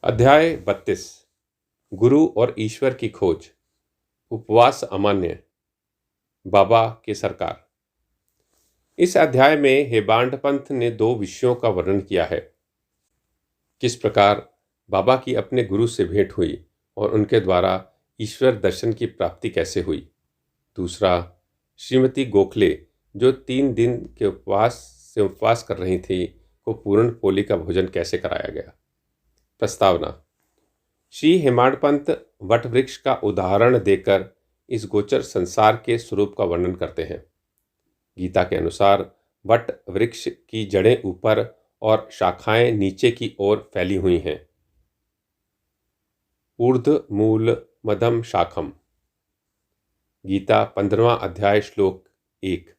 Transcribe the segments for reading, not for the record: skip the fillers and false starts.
अध्याय 32। गुरु और ईश्वर की खोज। उपवास अमान्य। बाबा की सरकार। इस अध्याय में हेबांड पंथ ने दो विषयों का वर्णन किया है। किस प्रकार बाबा की अपने गुरु से भेंट हुई और उनके द्वारा ईश्वर दर्शन की प्राप्ति कैसे हुई। दूसरा, श्रीमती गोखले जो 3 दिन के उपवास कर रही थी को पूर्ण पोली का भोजन कैसे कराया गया। प्रस्तावना। श्री हेमाडपंत वट वृक्ष का उदाहरण देकर इस गोचर संसार के स्वरूप का वर्णन करते हैं। गीता के अनुसार वट वृक्ष की जड़ें ऊपर और शाखाएं नीचे की ओर फैली हुई हैं। ऊर्ध्व मूल मदम शाखम। गीता 15वां अध्याय श्लोक 1।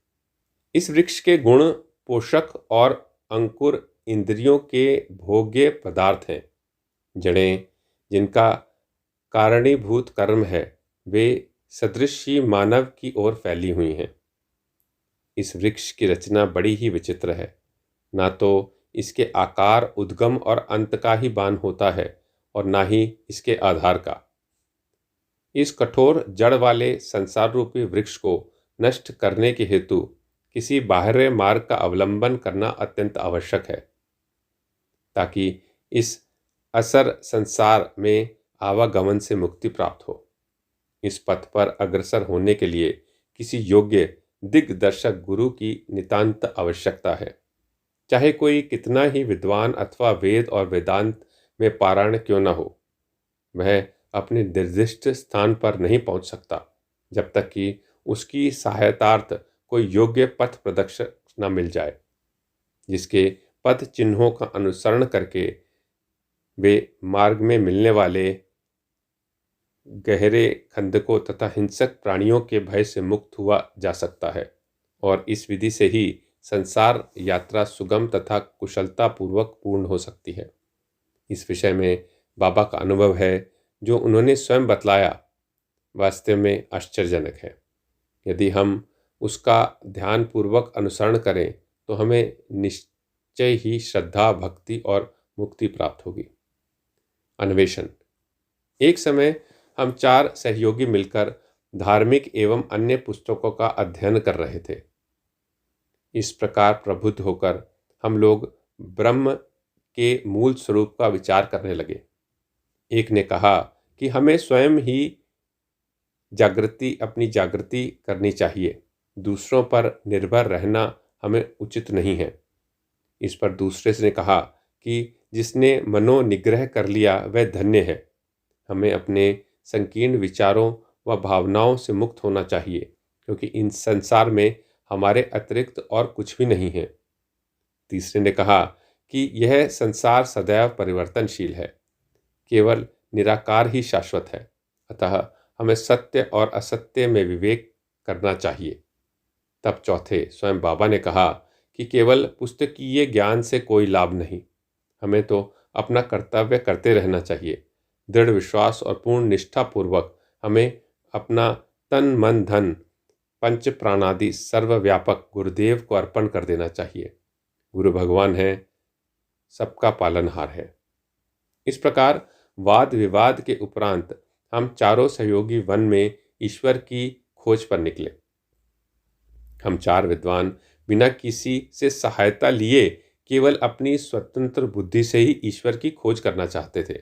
इस वृक्ष के गुण पोषक और अंकुर इंद्रियों के भोग्य पदार्थ हैं। जड़ें जिनका कारणीभूत कर्म है वे सदृशी मानव की ओर फैली हुई हैं। इस वृक्ष की रचना बड़ी ही विचित्र है। ना तो इसके आकार उद्गम और अंत का ही बान होता है और ना ही इसके आधार का। इस कठोर जड़ वाले संसार रूपी वृक्ष को नष्ट करने के हेतु किसी बाहरी मार्ग का अवलंबन करना अत्यंत आवश्यक है, ताकि इस असर संसार में आवागमन से मुक्ति प्राप्त हो। इस पथ पर अग्रसर होने के लिए किसी योग्य दिग्दर्शक गुरु की नितांत आवश्यकता है। चाहे कोई कितना ही विद्वान अथवा वेद और वेदांत में पारायण क्यों न हो, वह अपने निर्दिष्ट स्थान पर नहीं पहुंच सकता जब तक कि उसकी सहायतार्थ कोई योग्य पथ प्रदर्शक न मिल जाए, जिसके पथ चिन्हों का अनुसरण करके वे मार्ग में मिलने वाले गहरे खंदकों तथा हिंसक प्राणियों के भय से मुक्त हुआ जा सकता है। और इस विधि से ही संसार यात्रा सुगम तथा कुशलता पूर्वक पूर्ण हो सकती है। इस विषय में बाबा का अनुभव है जो उन्होंने स्वयं बतलाया, वास्तव में आश्चर्यजनक है। यदि हम उसका ध्यानपूर्वक अनुसरण करें तो हमें निश्चय ही श्रद्धा, भक्ति और मुक्ति प्राप्त होगी। अन्वेषण। एक समय हम 4 सहयोगी मिलकर धार्मिक एवं अन्य पुस्तकों का अध्ययन कर रहे थे। इस प्रकार प्रबुद्ध होकर हम लोग ब्रह्म के मूल स्वरूप का विचार करने लगे। एक ने कहा कि हमें स्वयं ही अपनी जागृति करनी चाहिए, दूसरों पर निर्भर रहना हमें उचित नहीं है। इस पर दूसरे ने कहा कि जिसने मनोनिग्रह कर लिया वह धन्य है। हमें अपने संकीर्ण विचारों व भावनाओं से मुक्त होना चाहिए, क्योंकि इन संसार में हमारे अतिरिक्त और कुछ भी नहीं है। तीसरे ने कहा कि यह संसार सदैव परिवर्तनशील है, केवल निराकार ही शाश्वत है, अतः हमें सत्य और असत्य में विवेक करना चाहिए। तब चौथे स्वयं बाबा ने कहा कि केवल पुस्तकीय ज्ञान से कोई लाभ नहीं, हमें तो अपना कर्तव्य करते रहना चाहिए। दृढ़ विश्वास और पूर्ण निष्ठा पूर्वक हमें अपना तन मन धन पंच प्राणादि सर्वव्यापक गुरुदेव को अर्पण कर देना चाहिए। गुरु भगवान है, सबका पालनहार है। इस प्रकार वाद विवाद के उपरांत हम चारों सहयोगी वन में ईश्वर की खोज पर निकले। हम 4 विद्वान बिना किसी से सहायता लिए केवल अपनी स्वतंत्र बुद्धि से ही ईश्वर की खोज करना चाहते थे।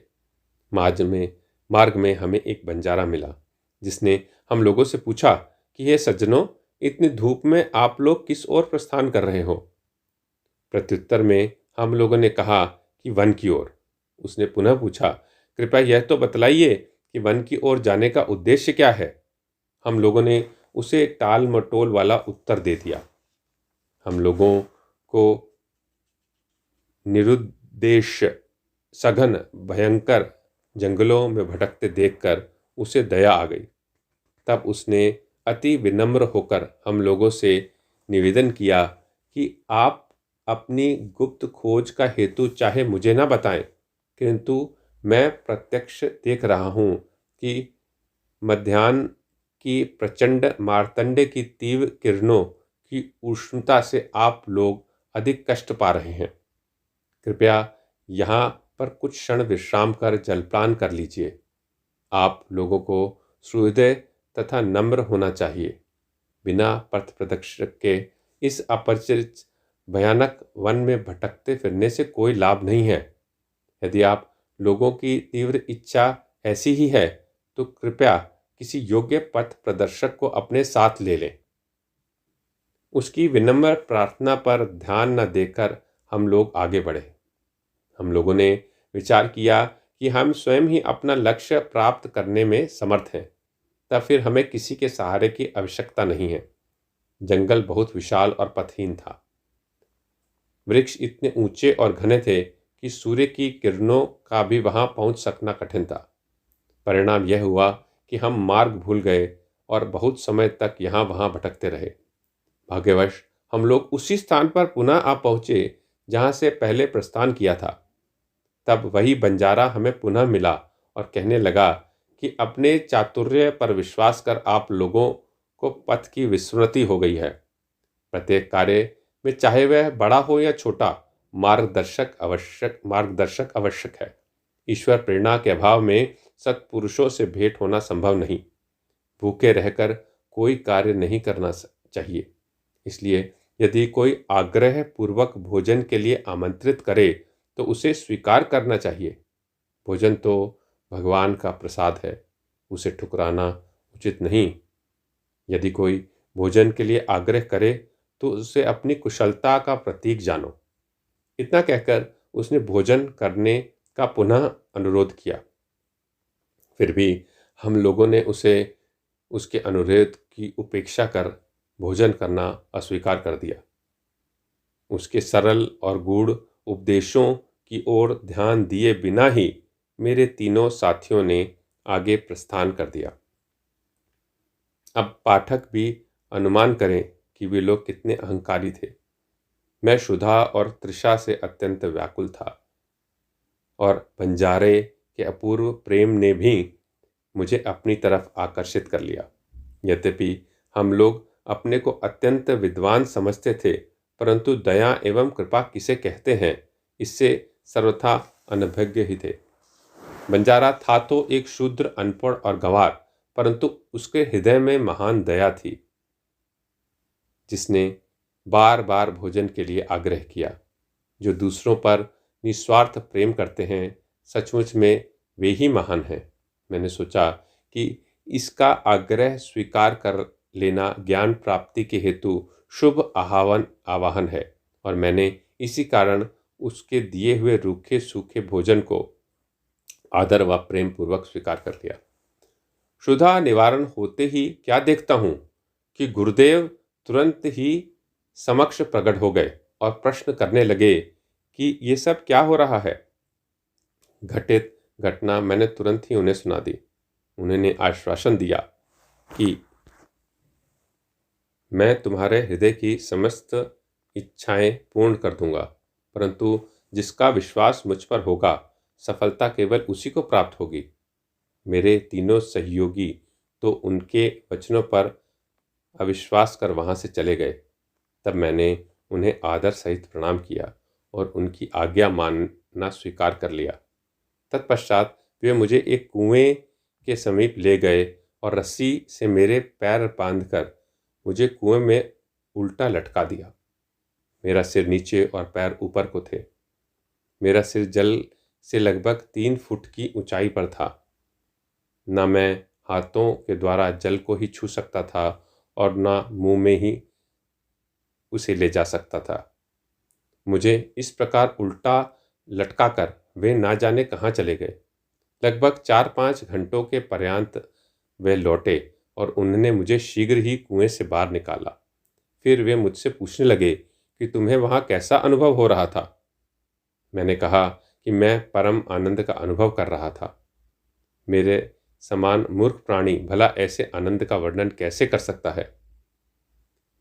मार्ग में हमें एक बंजारा मिला, जिसने हम लोगों से पूछा कि हे सज्जनों, इतनी धूप में आप लोग किस ओर प्रस्थान कर रहे हो। प्रत्युत्तर में हम लोगों ने कहा कि वन की ओर। उसने पुनः पूछा, कृपया यह तो बतलाइए कि वन की ओर जाने का उद्देश्य क्या है। हम लोगों ने उसे टाल मटोल वाला उत्तर दे दिया। हम लोगों को निरुद्देश्य सघन भयंकर जंगलों में भटकते देखकर उसे दया आ गई। तब उसने अति विनम्र होकर हम लोगों से निवेदन किया कि आप अपनी गुप्त खोज का हेतु चाहे मुझे ना बताएं, किंतु मैं प्रत्यक्ष देख रहा हूँ कि मध्याह्न की प्रचंड मार्तंड की तीव्र किरणों की उष्णता से आप लोग अधिक कष्ट पा रहे हैं। कृपया यहाँ पर कुछ क्षण विश्राम कर जलपान कर लीजिए। आप लोगों को सुहृदय तथा नम्र होना चाहिए। बिना पथ प्रदर्शक के इस अपरिचित भयानक वन में भटकते फिरने से कोई लाभ नहीं है। यदि आप लोगों की तीव्र इच्छा ऐसी ही है तो कृपया किसी योग्य पथ प्रदर्शक को अपने साथ ले लें। उसकी विनम्र प्रार्थना पर ध्यान न देकर हम लोग आगे बढ़े। हम लोगों ने विचार किया कि हम स्वयं ही अपना लक्ष्य प्राप्त करने में समर्थ हैं, तब फिर हमें किसी के सहारे की आवश्यकता नहीं है। जंगल बहुत विशाल और पथहीन था। वृक्ष इतने ऊंचे और घने थे कि सूर्य की किरणों का भी वहां पहुंच सकना कठिन था। परिणाम यह हुआ कि हम मार्ग भूल गए और बहुत समय तक यहाँ वहां भटकते रहे। भाग्यवश हम लोग उसी स्थान पर पुनः आ पहुंचे जहां से पहले प्रस्थान किया था। तब वही बंजारा हमें पुनः मिला और कहने लगा कि अपने चातुर्य पर विश्वास कर आप लोगों को पथ की विस्मृति हो गई है। प्रत्येक कार्य में, चाहे वह बड़ा हो या छोटा, मार्गदर्शक आवश्यक है। ईश्वर प्रेरणा के अभाव में सत्पुरुषों से भेंट होना संभव नहीं। भूखे रहकर कोई कार्य नहीं करना चाहिए। इसलिए यदि कोई आग्रह पूर्वक भोजन के लिए आमंत्रित करे तो उसे स्वीकार करना चाहिए। भोजन तो भगवान का प्रसाद है, उसे ठुकराना उचित नहीं। यदि कोई भोजन के लिए आग्रह करे तो उसे अपनी कुशलता का प्रतीक जानो। इतना कहकर उसने भोजन करने का पुनः अनुरोध किया। फिर भी हम लोगों ने उसे उसके अनुरोध की उपेक्षा कर भोजन करना अस्वीकार कर दिया। उसके सरल और गूढ़ उपदेशों की ओर ध्यान दिए बिना ही मेरे तीनों साथियों ने आगे प्रस्थान कर दिया। अब पाठक भी अनुमान करें कि वे लोग कितने अहंकारी थे। मैं सुधा और तृषा से अत्यंत व्याकुल था और बंजारे के अपूर्व प्रेम ने भी मुझे अपनी तरफ आकर्षित कर लिया। यद्यपि हम लोग अपने को अत्यंत विद्वान समझते थे, परंतु दया एवं कृपा किसे कहते हैं, इससे सर्वथा अनभिज्ञ ही थे। बंजारा था तो एक शूद्र, अनपढ़ और गंवार, परंतु उसके हृदय में महान दया थी, जिसने बार बार भोजन के लिए आग्रह किया। जो दूसरों पर निस्वार्थ प्रेम करते हैं, सचमुच में वे ही महान हैं। मैंने सोचा कि इसका आग्रह स्वीकार कर लेना ज्ञान प्राप्ति के हेतु शुभ आवाहन है, और मैंने इसी कारण उसके दिए हुए रूखे सूखे भोजन को आदर व प्रेम पूर्वक स्वीकार कर लिया। क्षुधा निवारण होते ही क्या देखता हूँ कि गुरुदेव तुरंत ही समक्ष प्रकट हो गए और प्रश्न करने लगे कि ये सब क्या हो रहा है। घटित घटना मैंने तुरंत ही उन्हें सुना दी। उन्होंने आश्वासन दिया कि मैं तुम्हारे हृदय की समस्त इच्छाएं पूर्ण कर दूंगा, परंतु जिसका विश्वास मुझ पर होगा, सफलता केवल उसी को प्राप्त होगी। मेरे तीनों सहयोगी तो उनके वचनों पर अविश्वास कर वहां से चले गए। तब मैंने उन्हें आदर सहित प्रणाम किया और उनकी आज्ञा मानना स्वीकार कर लिया। तत्पश्चात वे मुझे एक कुएं के समीप ले गए और रस्सी से मेरे पैर बांधकर मुझे कुएं में उल्टा लटका दिया। मेरा सिर नीचे और पैर ऊपर को थे। मेरा सिर जल से लगभग 3 फुट की ऊंचाई पर था। न मैं हाथों के द्वारा जल को ही छू सकता था और न मुंह में ही उसे ले जा सकता था। मुझे इस प्रकार उल्टा लटकाकर वे ना जाने कहाँ चले गए। लगभग 4-5 घंटों के पर्यंत वे लौटे और उन्होंने मुझे शीघ्र ही कुएं से बाहर निकाला। फिर वे मुझसे पूछने लगे कि तुम्हें वहाँ कैसा अनुभव हो रहा था। मैंने कहा कि मैं परम आनंद का अनुभव कर रहा था। मेरे समान मूर्ख प्राणी भला ऐसे आनंद का वर्णन कैसे कर सकता है।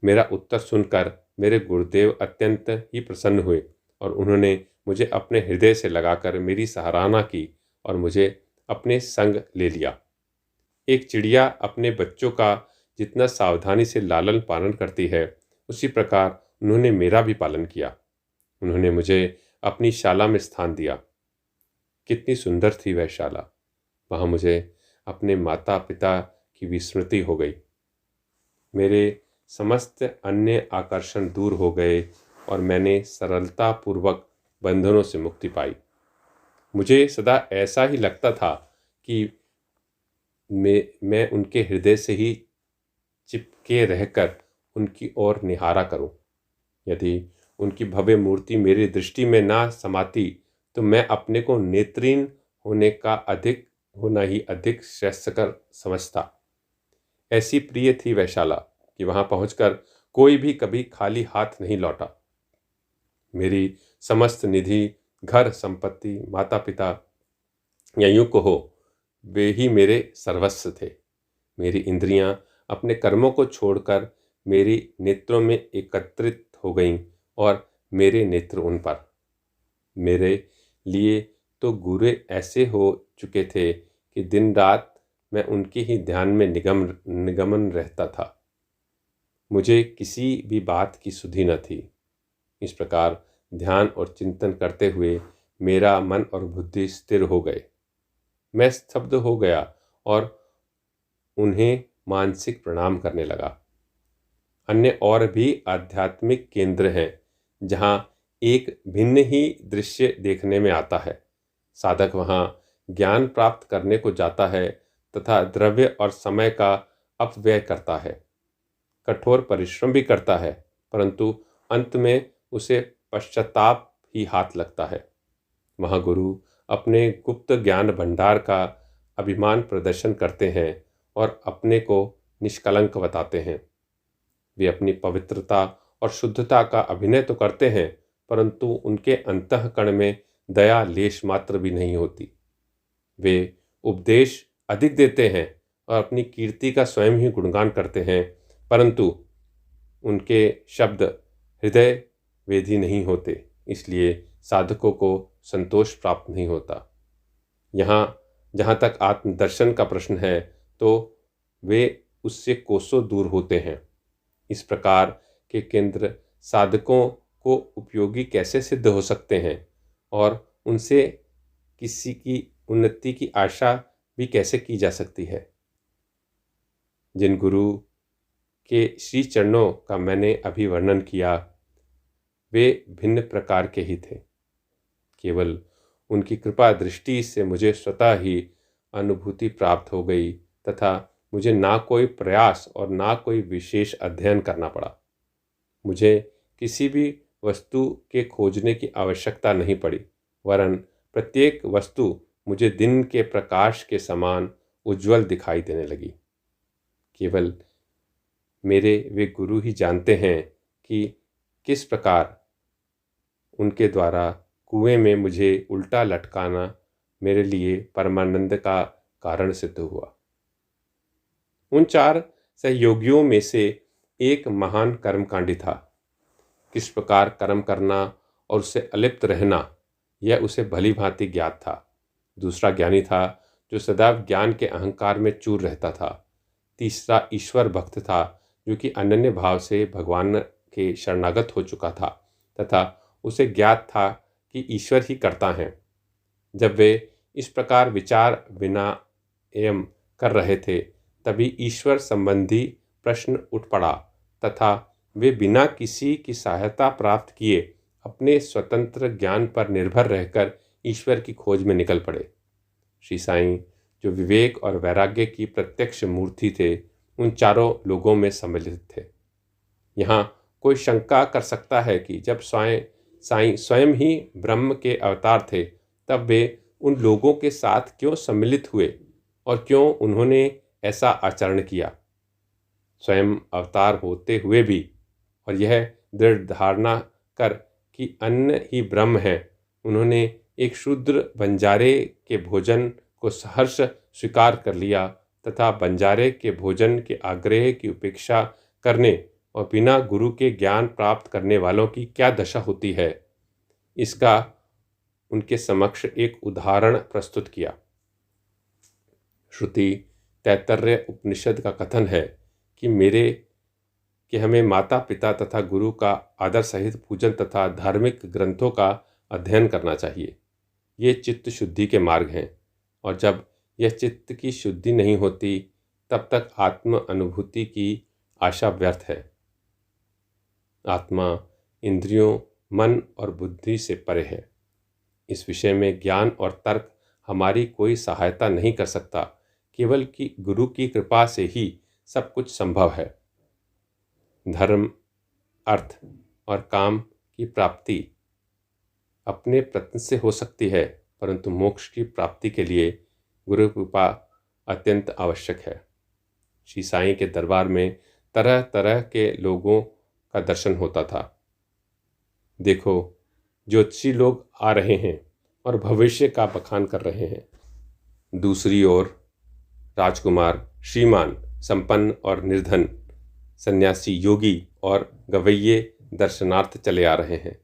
मेरा उत्तर सुनकर मेरे गुरुदेव अत्यंत ही प्रसन्न हुए और उन्होंने मुझे अपने हृदय से लगाकर मेरी सराहना की और मुझे अपने संग ले लिया। एक चिड़िया अपने बच्चों का जितना सावधानी से लालन पालन करती है, उसी प्रकार उन्होंने मेरा भी पालन किया। उन्होंने मुझे अपनी शाला में स्थान दिया। कितनी सुंदर थी वह शाला। वहाँ मुझे अपने माता पिता की विस्मृति हो गई। मेरे समस्त अन्य आकर्षण दूर हो गए और मैंने सरलतापूर्वक बंधनों से मुक्ति पाई। मुझे सदा ऐसा ही लगता था कि मैं उनके हृदय से ही चिपके रहकर उनकी ओर निहारा करूं। यदि उनकी भव्य मूर्ति मेरी दृष्टि में ना समाती तो मैं अपने को नेत्रहीन होना ही अधिक श्रेयस्कर समझता। ऐसी प्रिय थी वह शाला कि वहां पहुंचकर कोई भी कभी खाली हाथ नहीं लौटा। मेरी समस्त निधि, घर, संपत्ति, माता पिता या यूं कहो वे ही मेरे सर्वस्व थे। मेरी इंद्रियां अपने कर्मों को छोड़कर मेरी नेत्रों में एकत्रित हो गईं और मेरे नेत्र उन पर। मेरे लिए तो गुरु ऐसे हो चुके थे कि दिन रात मैं उनके ही ध्यान में निगमन रहता था। मुझे किसी भी बात की सुधि न थी। इस प्रकार ध्यान और चिंतन करते हुए मेरा मन और बुद्धि स्थिर हो गए। मैं स्तब्ध हो गया और उन्हें मानसिक प्रणाम करने लगा। अन्य और भी आध्यात्मिक केंद्र हैं जहाँ एक भिन्न ही दृश्य देखने में आता है। साधक वहाँ ज्ञान प्राप्त करने को जाता है तथा द्रव्य और समय का अपव्यय करता है, कठोर परिश्रम भी करता है, परंतु अंत में उसे पश्चाताप ही हाथ लगता है। वहाँ गुरु अपने गुप्त ज्ञान भंडार का अभिमान प्रदर्शन करते हैं और अपने को निष्कलंक बताते हैं। वे अपनी पवित्रता और शुद्धता का अभिनय तो करते हैं, परंतु उनके अंतःकरण में दया लेश मात्र भी नहीं होती। वे उपदेश अधिक देते हैं और अपनी कीर्ति का स्वयं ही गुणगान करते हैं, परंतु उनके शब्द हृदय वेधी नहीं होते, इसलिए साधकों को संतोष प्राप्त नहीं होता। जहाँ तक आत्मदर्शन का प्रश्न है तो वे उससे कोसों दूर होते हैं। इस प्रकार के केंद्र साधकों को उपयोगी कैसे सिद्ध हो सकते हैं और उनसे किसी की उन्नति की आशा भी कैसे की जा सकती है। जिन गुरु के श्री चरणों का मैंने अभी वर्णन किया वे भिन्न प्रकार के ही थे। केवल उनकी कृपा दृष्टि से मुझे स्वतः ही अनुभूति प्राप्त हो गई तथा मुझे ना कोई प्रयास और ना कोई विशेष अध्ययन करना पड़ा। मुझे किसी भी वस्तु के खोजने की आवश्यकता नहीं पड़ी, वरन प्रत्येक वस्तु मुझे दिन के प्रकाश के समान उज्जवल दिखाई देने लगी। केवल मेरे वे गुरु ही जानते हैं कि किस प्रकार उनके द्वारा कुएं में मुझे उल्टा लटकाना मेरे लिए परमानंद का कारण सिद्ध हुआ। उन 4 सहयोगियों में से एक महान कर्मकांडी था। किस प्रकार कर्म करना और उससे अलिप्त रहना यह उसे भली भांति ज्ञात था। दूसरा ज्ञानी था जो सदैव ज्ञान के अहंकार में चूर रहता था। तीसरा ईश्वर भक्त था जो कि अनन्य भाव से भगवान के शरणागत हो चुका था तथा उसे ज्ञात था कि ईश्वर ही करता है। जब वे इस प्रकार विचार विनिमय कर रहे थे तभी ईश्वर संबंधी प्रश्न उठ पड़ा तथा वे बिना किसी की सहायता प्राप्त किए अपने स्वतंत्र ज्ञान पर निर्भर रहकर ईश्वर की खोज में निकल पड़े। श्री साईं जो विवेक और वैराग्य की प्रत्यक्ष मूर्ति थे उन चारों लोगों में सम्मिलित थे। यहाँ कोई शंका कर सकता है कि जब साईं स्वयं ही ब्रह्म के अवतार थे तब वे उन लोगों के साथ क्यों सम्मिलित हुए और क्यों उन्होंने ऐसा आचरण किया। स्वयं अवतार होते हुए भी और यह दृढ़ धारणा कर कि अन्न ही ब्रह्म है, उन्होंने एक शूद्र बंजारे के भोजन को सहर्ष स्वीकार कर लिया तथा बंजारे के भोजन के आग्रह की उपेक्षा करने और बिना गुरु के ज्ञान प्राप्त करने वालों की क्या दशा होती है, इसका उनके समक्ष एक उदाहरण प्रस्तुत किया। श्रुति तैत्तरीय उपनिषद का कथन है कि हमें माता पिता तथा गुरु का आदर सहित पूजन तथा धार्मिक ग्रंथों का अध्ययन करना चाहिए। ये चित्त शुद्धि के मार्ग हैं, और जब यह चित्त की शुद्धि नहीं होती तब तक आत्म अनुभूति की आशा व्यर्थ है। आत्मा इंद्रियों, मन और बुद्धि से परे है। इस विषय में ज्ञान और तर्क हमारी कोई सहायता नहीं कर सकता। केवल कि गुरु की कृपा से ही सब कुछ संभव है। धर्म, अर्थ और काम की प्राप्ति अपने प्रयत्न से हो सकती है, परंतु मोक्ष की प्राप्ति के लिए गुरु कृपा अत्यंत आवश्यक है। श्री साईं के दरबार में तरह तरह के लोगों का दर्शन होता था। देखो, ज्योतिषी लोग आ रहे हैं और भविष्य का बखान कर रहे हैं। दूसरी ओर राजकुमार, श्रीमान, संपन्न और निर्धन, सन्यासी, योगी और गवैये दर्शनार्थ चले आ रहे हैं।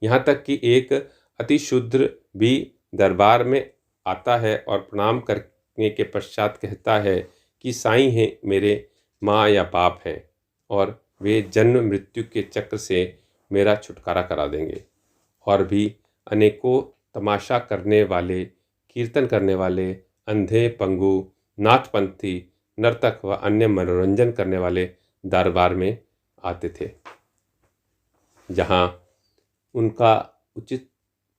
यहाँ तक कि एक अति शूद्र भी दरबार में आता है और प्रणाम करने के पश्चात कहता है कि साईं हैं मेरे माँ या बाप हैं और वे जन्म मृत्यु के चक्र से मेरा छुटकारा करा देंगे। और भी अनेकों तमाशा करने वाले, कीर्तन करने वाले, अंधे, पंगु, नाथपंथी, नर्तक व अन्य मनोरंजन करने वाले दरबार में आते थे, जहाँ उनका उचित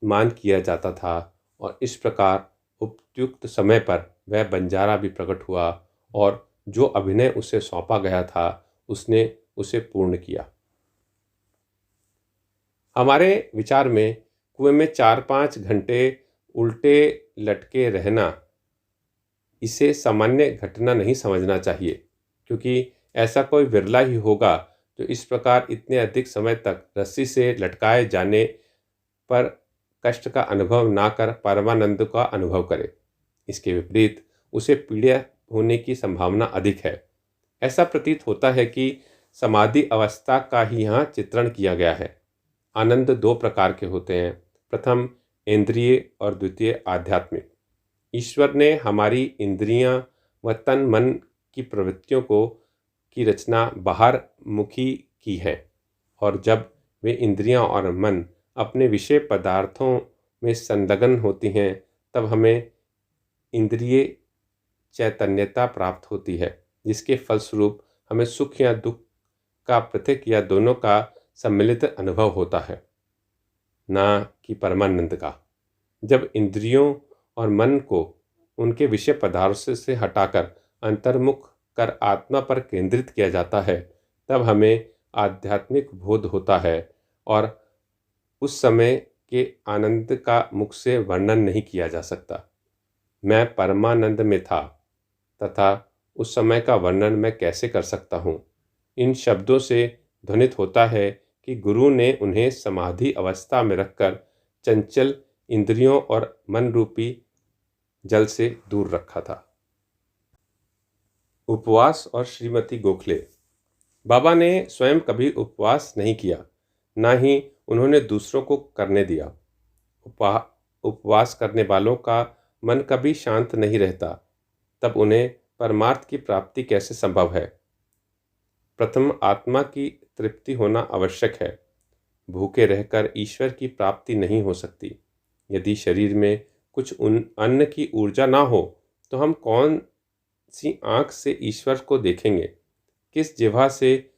मान किया जाता था। और इस प्रकार उपयुक्त समय पर वह बंजारा भी प्रकट हुआ और जो अभिनय उसे सौंपा गया था उसने उसे पूर्ण किया। हमारे विचार में कुएं में 4-5 घंटे उल्टे लटके रहना, इसे सामान्य घटना नहीं समझना चाहिए, क्योंकि ऐसा कोई विरला ही होगा जो इस प्रकार इतने अधिक समय तक रस्सी से लटकाए जाने पर कष्ट का अनुभव ना कर परमानंद का अनुभव करे। इसके विपरीत उसे पीड़ा होने की संभावना अधिक है। ऐसा प्रतीत होता है कि समाधि अवस्था का ही यहाँ चित्रण किया गया है। आनंद 2 प्रकार के होते हैं, प्रथम इंद्रिय और द्वितीय आध्यात्मिक। ईश्वर ने हमारी इंद्रियां व तन मन की प्रवृत्तियों की रचना बाहर मुखी की है, और जब वे इंद्रियां और मन अपने विषय पदार्थों में संलग्न होती हैं तब हमें इंद्रिय चैतन्यता प्राप्त होती है, जिसके फलस्वरूप हमें सुख या दुख का पृथक या दोनों का सम्मिलित अनुभव होता है, ना कि परमानंद का। जब इंद्रियों और मन को उनके विषय पदार्थों से हटाकर अंतर्मुख कर आत्मा पर केंद्रित किया जाता है, तब हमें आध्यात्मिक बोध होता है, और उस समय के आनंद का मुख से वर्णन नहीं किया जा सकता। मैं परमानंद में था तथा उस समय का वर्णन मैं कैसे कर सकता हूँ। इन शब्दों से ध्वनित होता है कि गुरु ने उन्हें समाधि अवस्था में रखकर चंचल इंद्रियों और मन रूपी जल से दूर रखा था। उपवास और श्रीमती गोखले। बाबा ने स्वयं कभी उपवास नहीं किया, ना ही उन्होंने दूसरों को करने दिया। उपवास करने वालों का मन कभी शांत नहीं रहता, तब उन्हें परमार्थ की प्राप्ति कैसे संभव है। प्रथम आत्मा की तृप्ति होना आवश्यक है। भूखे रहकर ईश्वर की प्राप्ति नहीं हो सकती। यदि शरीर में कुछ अन्न की ऊर्जा ना हो तो हम कौन सी आँख से ईश्वर को देखेंगे, किस जिह्वा से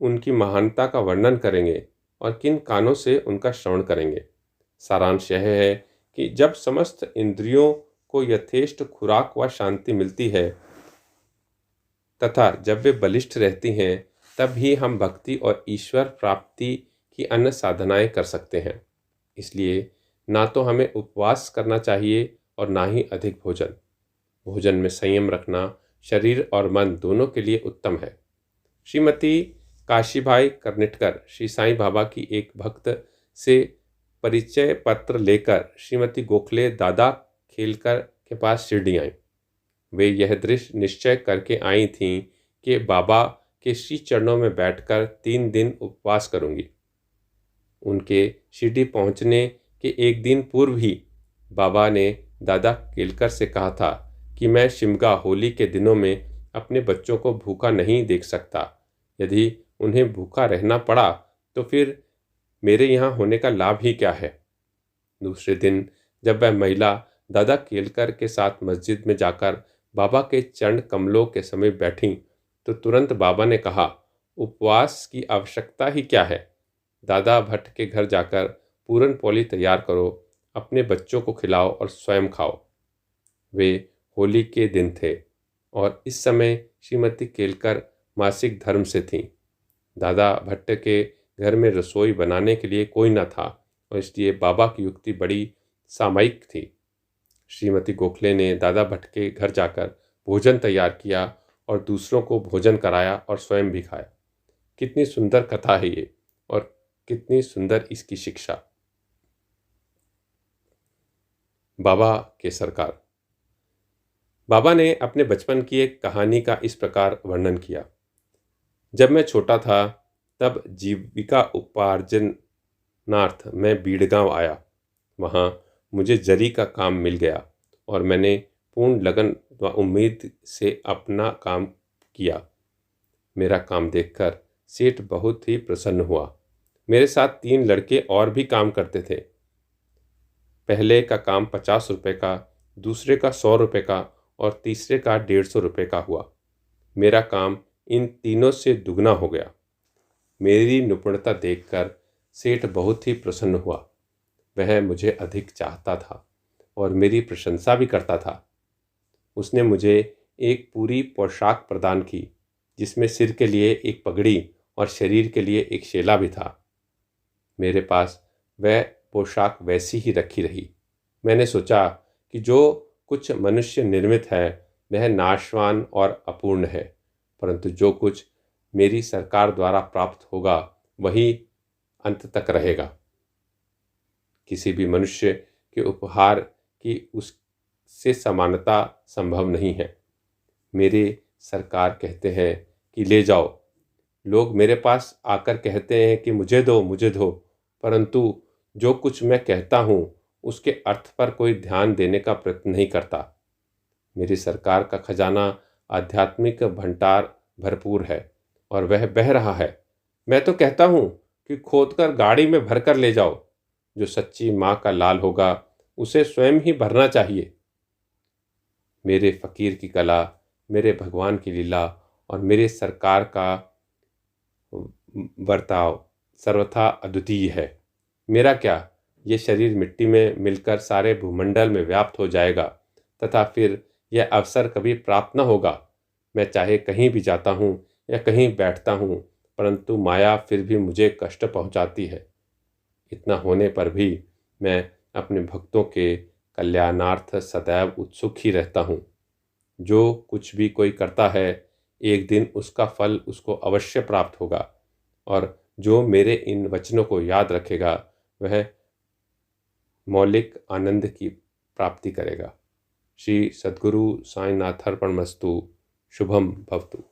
उनकी महानता का वर्णन करेंगे और किन कानों से उनका श्रवण करेंगे। सारांश यह है कि जब समस्त इंद्रियों को यथेष्ट खुराक व शांति मिलती है तथा जब वे बलिष्ठ रहती हैं, तब ही हम भक्ति और ईश्वर प्राप्ति की अन्य साधनाएं कर सकते हैं। इसलिए ना तो हमें उपवास करना चाहिए और ना ही अधिक भोजन। भोजन में संयम रखना शरीर और मन दोनों के लिए उत्तम है। श्रीमती काशीबाई कर्निटकर श्री साईं बाबा की एक भक्त से परिचय पत्र लेकर श्रीमती गोखले दादा खेलकर के पास शिरडी आईं। वे यह दृढ़ निश्चय करके आई थीं कि बाबा के श्री चरणों में बैठकर 3 दिन उपवास करूंगी। उनके शिरडी पहुंचने के एक दिन पूर्व ही बाबा ने दादा केलकर से कहा था कि मैं शिमगा होली के दिनों में अपने बच्चों को भूखा नहीं देख सकता। यदि उन्हें भूखा रहना पड़ा तो फिर मेरे यहाँ होने का लाभ ही क्या है। दूसरे दिन जब वह महिला दादा केलकर के साथ मस्जिद में जाकर बाबा के चरण कमलों के समीप बैठी तो तुरंत बाबा ने कहा, उपवास की आवश्यकता ही क्या है। दादा भट्ट के घर जाकर पूरन पोली तैयार करो, अपने बच्चों को खिलाओ और स्वयं खाओ। वे होली के दिन थे और इस समय श्रीमती केलकर मासिक धर्म से थीं। दादा भट्ट के घर में रसोई बनाने के लिए कोई न था और इसलिए बाबा की युक्ति बड़ी सामयिक थी। श्रीमती गोखले ने दादा भट्ट के घर जाकर भोजन तैयार किया और दूसरों को भोजन कराया और स्वयं भी खाया। कितनी सुंदर कथा है ये और कितनी सुंदर इसकी शिक्षा। बाबा के सरकार। बाबा ने अपने बचपन की एक कहानी का इस प्रकार वर्णन किया। जब मैं छोटा था तब जीविका उपार्जनार्थ मैं बीड़गांव आया। वहाँ मुझे जरी का काम मिल गया और मैंने पूर्ण लगन व उम्मीद से अपना काम किया। मेरा काम देखकर सेठ बहुत ही प्रसन्न हुआ। मेरे साथ 3 लड़के और भी काम करते थे। पहले का काम 50 रुपये का, दूसरे का 100 रुपये का और तीसरे का 150 रुपये का हुआ। मेरा काम इन तीनों से दुगना हो गया। मेरी निपुणता देखकर सेठ बहुत ही प्रसन्न हुआ। वह मुझे अधिक चाहता था और मेरी प्रशंसा भी करता था। उसने मुझे एक पूरी पोशाक प्रदान की जिसमें सिर के लिए एक पगड़ी और शरीर के लिए एक शेला भी था। मेरे पास वह पोशाक वैसी ही रखी रही। मैंने सोचा कि जो कुछ मनुष्य निर्मित है वह नाशवान और अपूर्ण है, परंतु जो कुछ मेरी सरकार द्वारा प्राप्त होगा वही अंत तक रहेगा। किसी भी मनुष्य के उपहार की उससे समानता संभव नहीं है। मेरे सरकार कहते हैं कि ले जाओ। लोग मेरे पास आकर कहते हैं कि मुझे दो, परंतु जो कुछ मैं कहता हूँ उसके अर्थ पर कोई ध्यान देने का प्रयत्न नहीं करता। मेरी सरकार का खजाना आध्यात्मिक भंडार भरपूर है और वह बह रहा है। मैं तो कहता हूँ कि खोदकर गाड़ी में भरकर ले जाओ। जो सच्ची माँ का लाल होगा उसे स्वयं ही भरना चाहिए। मेरे फकीर की कला, मेरे भगवान की लीला और मेरे सरकार का बर्ताव सर्वथा अद्वितीय है। मेरा क्या, ये शरीर मिट्टी में मिलकर सारे भूमंडल में व्याप्त हो जाएगा तथा फिर यह अवसर कभी प्राप्त न होगा। मैं चाहे कहीं भी जाता हूँ या कहीं बैठता हूँ, परंतु माया फिर भी मुझे कष्ट पहुँचाती है। इतना होने पर भी मैं अपने भक्तों के कल्याणार्थ सदैव उत्सुक ही रहता हूँ। जो कुछ भी कोई करता है एक दिन उसका फल उसको अवश्य प्राप्त होगा और जो मेरे इन वचनों को याद रखेगा वह मौलिक आनंद की प्राप्ति करेगा। श्री सद्गुरु साईनाथार्पणमस्तु। शुभम भवतु।